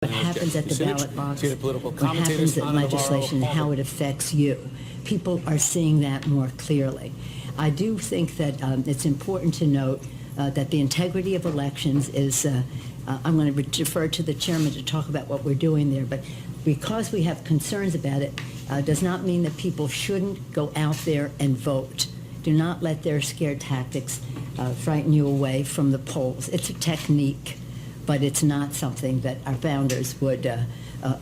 what happens at the ballot box, See the political what commentators happens in on Navarro, legislation, and how it affects you. People are seeing that more clearly. I do think that it's important to note that the integrity of elections is, I'm going to defer to the chairman to talk about what we're doing there, but because we have concerns about it, does not mean that people shouldn't go out there and vote. Do not let their scare tactics frighten you away from the polls. It's a technique, but it's not something that our founders would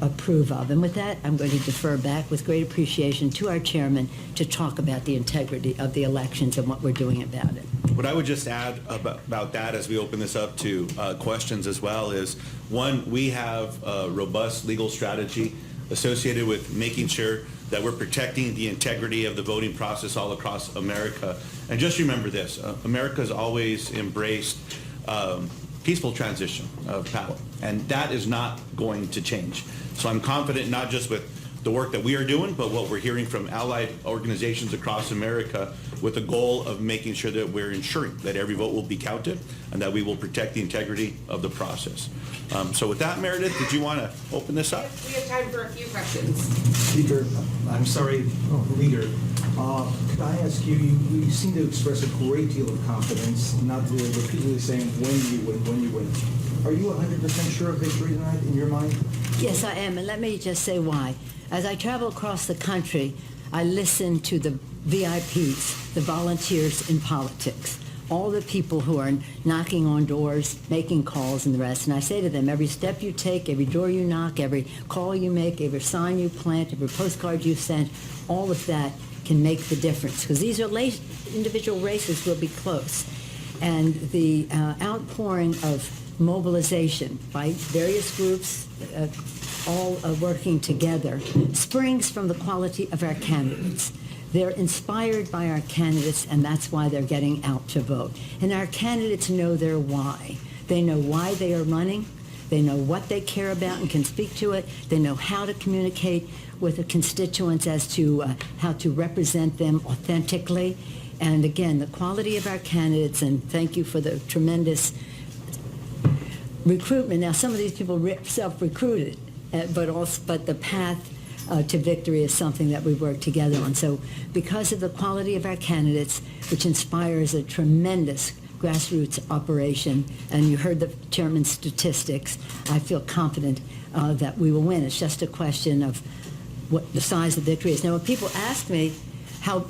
approve of. And with that, I'm going to defer back with great appreciation to our chairman to talk about the integrity of the elections and what we're doing about it. What I would just add about that as we open this up to questions as well is, one, we have a robust legal strategy associated with making sure that we're protecting the integrity of the voting process all across America. And just remember this, America's always embraced peaceful transition of power, and that is not going to change. So I'm confident not just with the work that we are doing, but what we're hearing from allied organizations across America with the goal of making sure that we're ensuring that every vote will be counted and that we will protect the integrity of the process. So with that, Meredith, did you want to open this up? We have time for a few questions. Speaker, I'm sorry, Leader. Could I ask you, you seem to express a great deal of confidence, not repeatedly saying when you win. Are you 100% sure of victory tonight in your mind? Yes, I am, and let me just say why. As I travel across the country, I listen to the VIPs, the volunteers in politics, all the people who are knocking on doors, making calls and the rest. And I say to them, every step you take, every door you knock, every call you make, every sign you plant, every postcard you send, all of that can make the difference. Because these are individual races will be close. And the outpouring of mobilization by various groups, all working together, springs from the quality of our candidates. They're inspired by our candidates, and that's why they're getting out to vote. And our candidates know their why. They know why they are running. They know what they care about and can speak to it. They know how to communicate with the constituents as to how to represent them authentically. And again, the quality of our candidates, and thank you for the tremendous recruitment. Now, some of these people self-recruited, but the path to victory is something that we work together on. So because of the quality of our candidates, which inspires a tremendous grassroots operation, and you heard the chairman's statistics, I feel confident that we will win. It's just a question of what the size of victory is. Now, when people ask me, how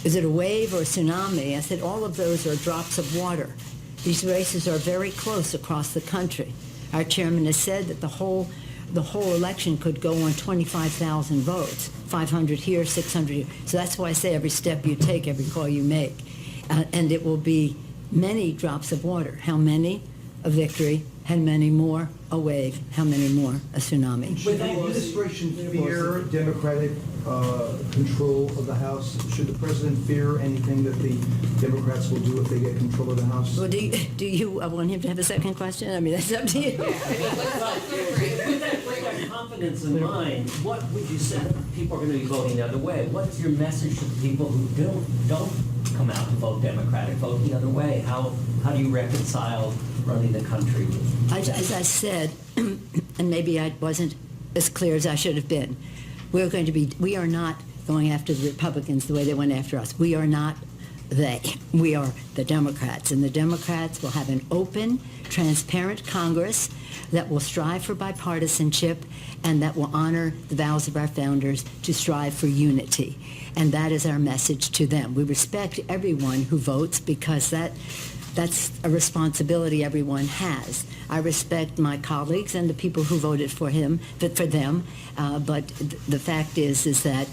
is it a wave or a tsunami? I said all of those are drops of water. These races are very close across the country. Our chairman has said that the whole election could go on 25,000 votes, 500 here, 600 here. So that's why I say every step you take, every call you make. And it will be many drops of water. How many? A victory. How many more? A wave. How many more? A tsunami. Should the administration fear Democratic control of the House? Should the president fear anything that the Democrats will do if they get control of the House? Well, do you want him to have a second question? I mean, that's up to you. With that confidence in mind, what would you say? People are going to be voting the other way. What's your message to the people who don't come out to vote Democratic, vote the other way? How do you reconcile running the country? As I said, and maybe I wasn't as clear as I should have been, we are not going after the Republicans the way they went after us. We are not they. We are the Democrats, and the Democrats will have an open, transparent Congress that will strive for bipartisanship and that will honor the vows of our founders to strive for unity. And that is our message to them. We respect everyone who votes because that's a responsibility everyone has. I respect my colleagues and the people who voted for them, but the fact is that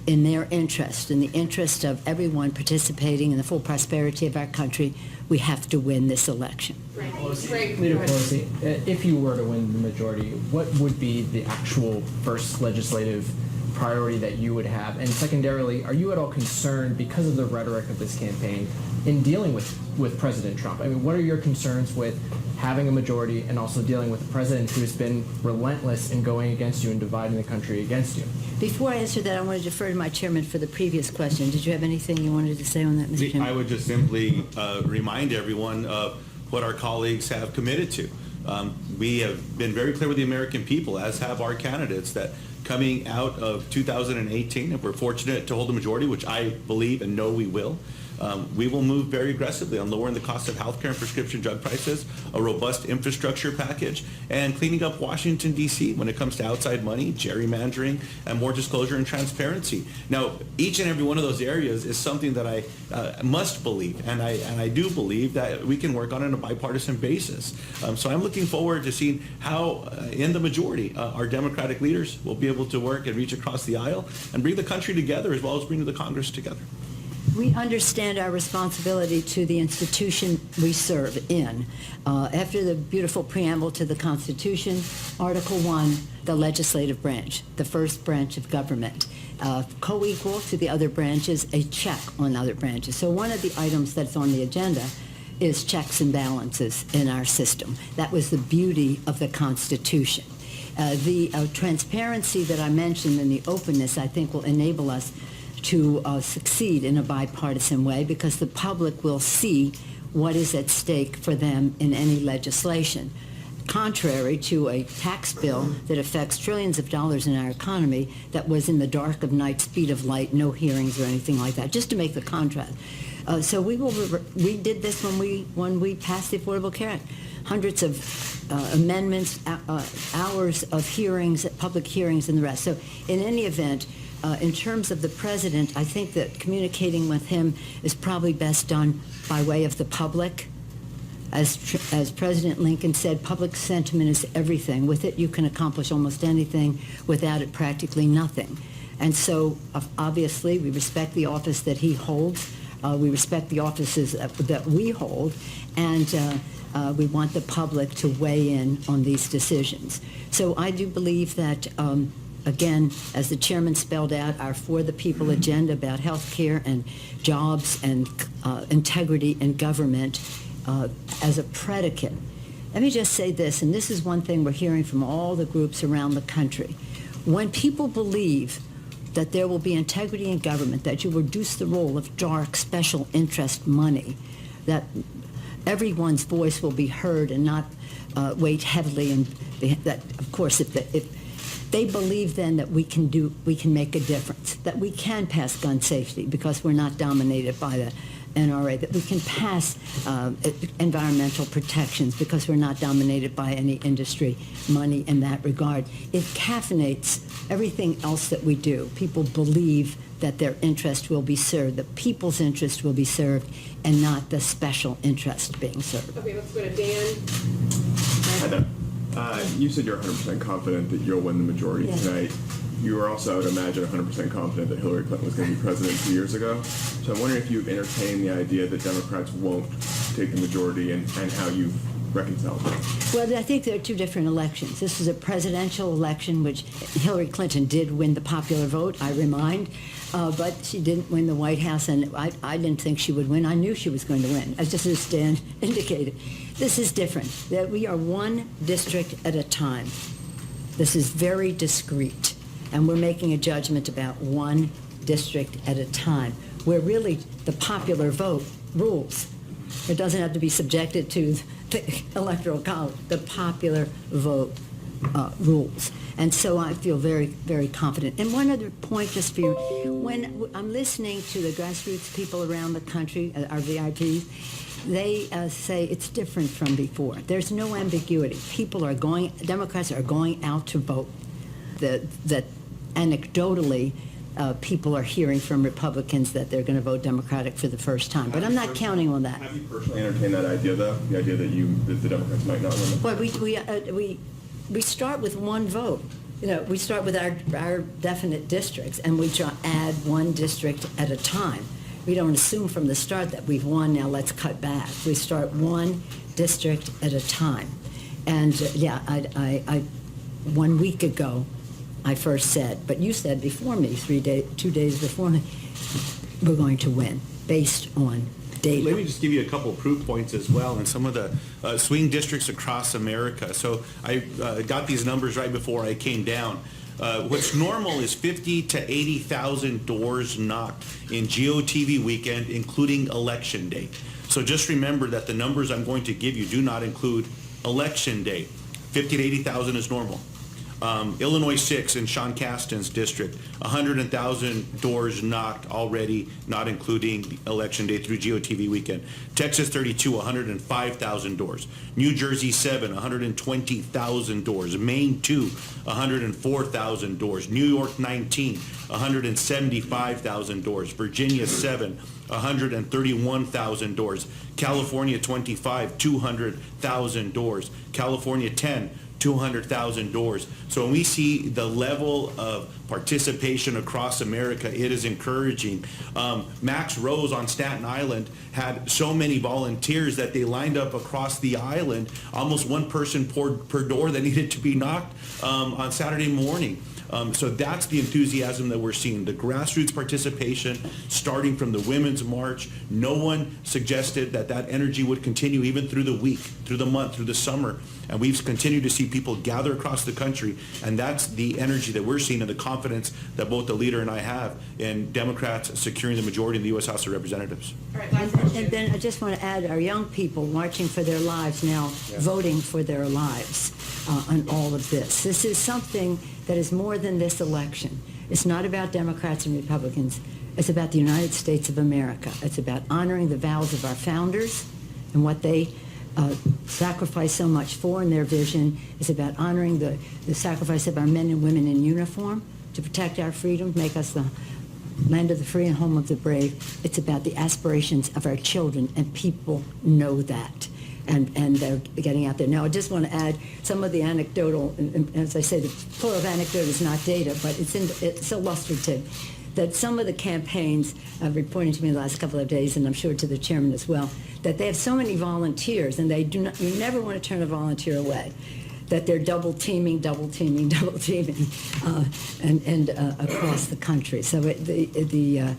in their interest, in the interest of everyone participating in the full prosperity of our country, we have to win this election. Leader Pelosi, if you were to win the majority, what would be the actual first legislative priority that you would have? And secondarily, are you at all concerned because of the rhetoric of this campaign in dealing with President Trump? I mean, what are your concerns with having a majority and also dealing with a president who has been relentless in going against you and dividing the country against you? Before I answer that, I want to defer to my chairman for the previous question. Did you have anything you wanted to say on that, Mr. Chairman? I would just simply remind everyone of what our colleagues have committed to. We have been very clear with the American people, as have our candidates, that coming out of 2018, if we're fortunate to hold a majority, which I believe and know we will move very aggressively on lowering the cost of healthcare and prescription drug prices, a robust infrastructure package, and cleaning up Washington, D.C. when it comes to outside money, gerrymandering, and more disclosure and transparency. Now, each and every one of those areas is something that I must believe, and I do believe that we can work on a bipartisan basis. So I'm looking forward to seeing how, in the majority, our Democratic leaders will be able to work and reach across the aisle and bring the country together as well as bring the Congress together. We understand our responsibility to the institution we serve in. After the beautiful preamble to the Constitution, Article 1, the legislative branch, the first branch of government, co-equal to the other branches, a check on other branches. So one of the items that's on the agenda is checks and balances in our system. That was the beauty of the Constitution. The transparency that I mentioned and the openness, I think, will enable us to succeed in a bipartisan way, because the public will see what is at stake for them in any legislation. Contrary to a tax bill that affects trillions of dollars in our economy that was in the dark of night, speed of light, no hearings or anything like that, just to make the contrast. So we did this when we passed the Affordable Care Act. Hundreds of amendments, hours of hearings, public hearings, and the rest. So in any event, in terms of the president, I think that communicating with him is probably best done by way of the public. As President Lincoln said, public sentiment is everything. With it, you can accomplish almost anything. Without it, practically nothing. And so, obviously, we respect the office that he holds. We respect the offices that we hold. And we want the public to weigh in on these decisions. So I do believe that again, as the chairman spelled out, our For the People agenda about health care and jobs and integrity in government as a predicate. Let me just say this, and this is one thing we're hearing from all the groups around the country. When people believe that there will be integrity in government, that you reduce the role of dark special interest money, that everyone's voice will be heard and not weighed heavily, and that, of course, if they believe then that we can make a difference, that we can pass gun safety because we're not dominated by the NRA, that we can pass environmental protections because we're not dominated by any industry money in that regard. It caffeinates everything else that we do. People believe that their interest will be served, the people's interest will be served, and not the special interest being served. Okay, let's go to Dan. Hi there. You said you're 100% confident that you'll win the majority tonight. You were also, I would imagine, 100% confident that Hillary Clinton was going to be president 2 years ago. So I'm wondering if you've entertained the idea that Democrats won't take the majority and how you've reconciled that. Well, I think there are two different elections. This is a presidential election, which Hillary Clinton did win the popular vote, I remind, but she didn't win the White House, and I didn't think she would win. I knew she was going to win, as just as Stan indicated. This is different, that we are one district at a time. This is very discreet, and we're making a judgment about one district at a time, where really the popular vote rules. It doesn't have to be subjected to the Electoral College. The popular vote rules. And so I feel very, very confident. And one other point just for you. When I'm listening to the grassroots people around the country, our VIPs, they say it's different from before. There's no ambiguity. Democrats are going out to vote. That anecdotally, people are hearing from Republicans that they're going to vote Democratic for the first time. But I'm not counting on that. Have you personally entertained that idea, though? The idea that the Democrats might not win? Well, we start with one vote. You know, we start with our definite districts, and we add one district at a time. We don't assume from the start that we've won, now let's cut back. We start one district at a time. And I 1 week ago, I first said, but you said before me, 2 days before me, we're going to win based on data. Let me just give you a couple of proof points as well in some of the swing districts across America. So I got these numbers right before I came down. What's normal is 50 to 80,000 doors knocked in GOTV weekend, including Election Day. So just remember that the numbers I'm going to give you do not include Election day, 50 to 80,000 is normal. Illinois 6 in Sean Castan's district, 100,000 doors knocked already, not including election day through GOTV weekend. Texas 32, 105,000 doors. New Jersey 7, 120,000 doors. Maine 2, 104,000 doors. New York 19, 175,000 doors. Virginia 7, 131,000 doors. California 25, 200,000 doors. California 10, 200,000 doors. So when we see the level of participation across America, it is encouraging. Max Rose on Staten Island had so many volunteers that they lined up across the island, almost one person per door that needed to be knocked on Saturday morning. So that's the enthusiasm that we're seeing, the grassroots participation starting from the Women's March. No one suggested that that energy would continue even through the week, through the month, through the summer. And we've continued to see people gather across the country. And that's the energy that we're seeing and the confidence that both the leader and I have in Democrats securing the majority in the U.S. House of Representatives. All right, last question. And then I just want to add our young people marching for their lives now, voting for their lives on all of this. This is something that is more than this election. It's not about Democrats and Republicans. It's about the United States of America. It's about honoring the vows of our founders and what they sacrificed so much for in their vision. It's about honoring the sacrifice of our men and women in uniform to protect our freedom, make us the land of the free and home of the brave. It's about the aspirations of our children, and people know that. And they're getting out there. Now, I just want to add some of the anecdotal, and as I say, the plural of anecdote is not data, but it's illustrative, that some of the campaigns have reported to me the last couple of days, and I'm sure to the chairman as well, that they have so many volunteers, and you never want to turn a volunteer away, that they're double teaming, across the country. So the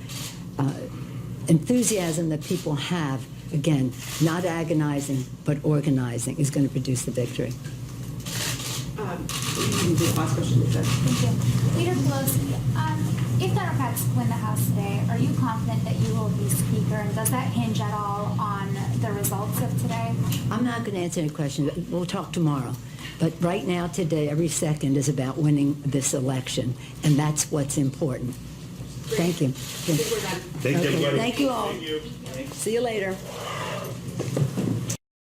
enthusiasm that people have, again, not agonizing, but organizing, is going to produce the victory. Last question, Lisa. Thank you. Leader Pelosi, if Democrats win the House today, are you confident that you will be Speaker, and does that hinge at all on the results of today? I'm not going to answer any questions. We'll talk tomorrow. But right now, today, every second is about winning this election, and that's what's important. Thank you. I think we're done. Thank you, Okay, everybody. thank you all. See you later.